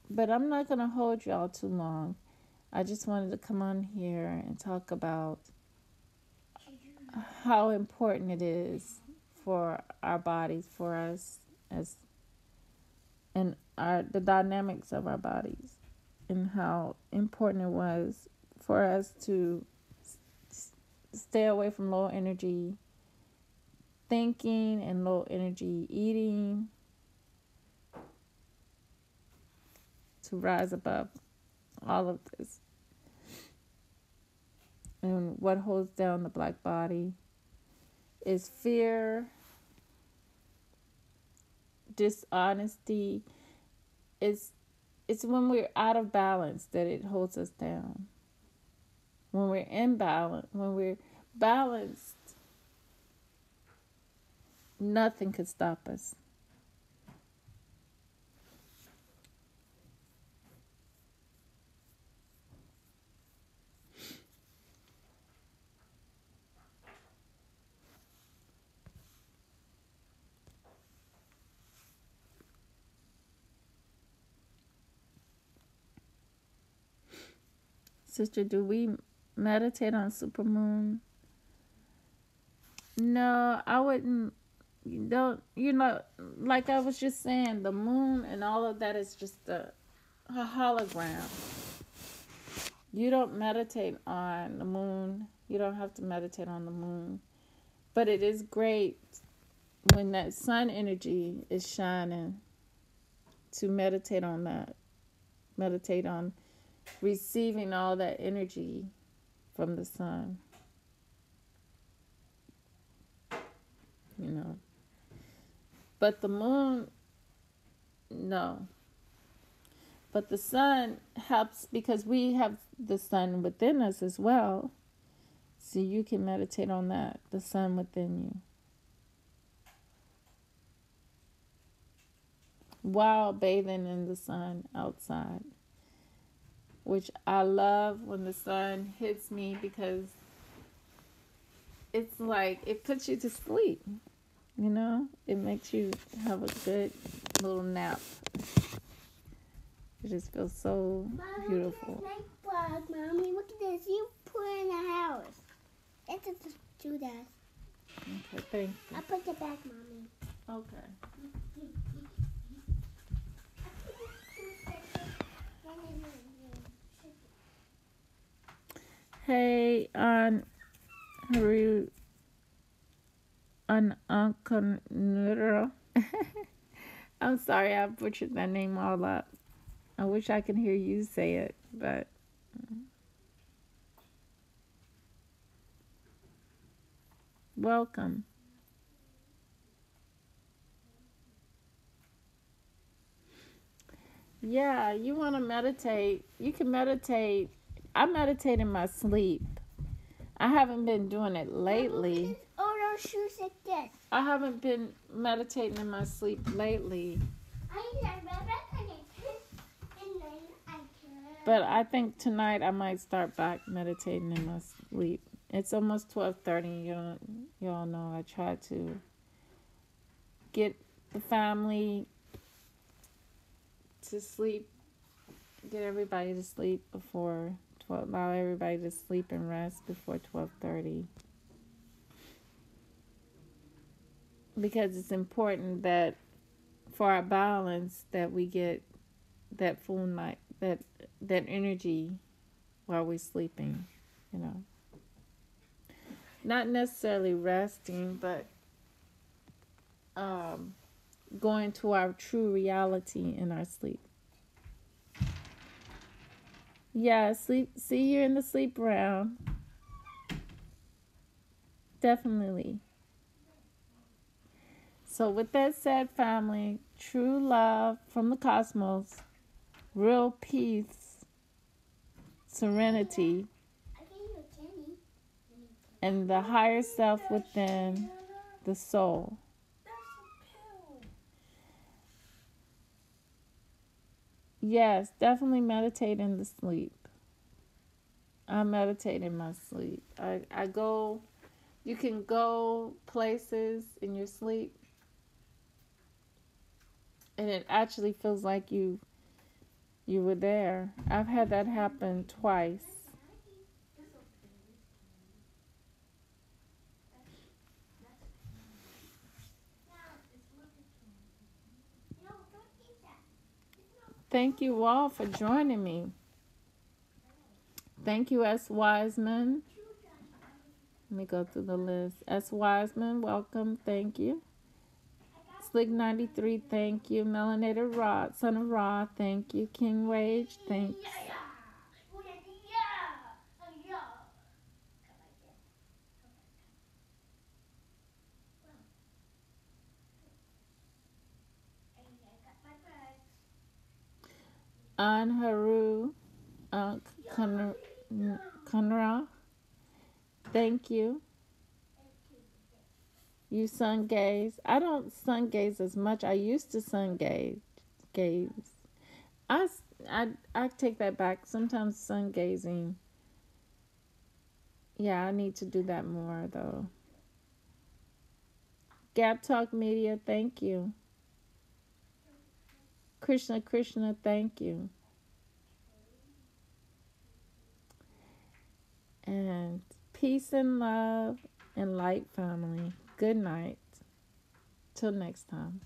But I'm not going to hold y'all too long. I just wanted to come on here and talk about how important it is for our bodies, for us as and the dynamics of our bodies, and how important it was for us to stay away from low energy thinking and low energy eating, to rise above all of this. And what holds down the black body is fear, dishonesty. It's when we're out of balance that it holds us down. When we're in balance, when we're balanced, nothing could stop us. Sister, do we meditate on supermoon? No, I wouldn't. You don't, you know, like I was just saying, the moon and all of that is just a hologram. You don't meditate on the moon. You don't have to meditate on the moon. But it is great when that sun energy is shining to meditate on that. Meditate on receiving all that energy from the sun. You know. But the moon, no. But the sun helps because we have the sun within us as well. So you can meditate on that, the sun within you, while bathing in the sun outside. Which I love when the sun hits me, because it's like it puts you to sleep. You know, it makes you have a good little nap. It just feels so beautiful. Mommy, look at this. You put it in the house. Let's just do that. Okay, thank you. I'll put it back, Mommy. Okay. Hey, on Haru on Uncle. I'm sorry I butchered that name all up. I wish I could hear you say it, but welcome. Yeah, you want to meditate. You can meditate. I meditate in my sleep. I haven't been doing it lately. Oh, those shoes like this. I haven't been meditating in my sleep lately. But I think tonight I might start back meditating in my sleep. It's almost 12:30. You all know I try to get the family to sleep, get everybody to sleep before 12. Allow everybody to sleep and rest before 12:30. Because it's important that for our balance that we get that full night, that energy while we're sleeping, you know. Not necessarily resting, but going to our true reality in our sleep. Yeah, sleep. See, you're in the sleep round. Definitely. So, with that said, family, true love from the cosmos, real peace, serenity, and the higher self within the soul. Yes, definitely meditate in the sleep. I meditate in my sleep. I go, you can go places in your sleep, and it actually feels like you were there. I've had that happen twice. Thank you all for joining me. Thank you, S. Wiseman. Let me go through the list. S. Wiseman, welcome. Thank you. Slick 93, thank you. Melanated Rod, Son of Ra, thank you. King Wage, thanks. Anharu, Kunra, thank you. You sun gaze. I don't sun gaze as much. I used to sun gaze. I, I take that back. Sometimes sun gazing. Yeah, I need to do that more though. Gap Talk Media, thank you. Krishna, thank you. And peace and love and light, family. Good night. Till next time.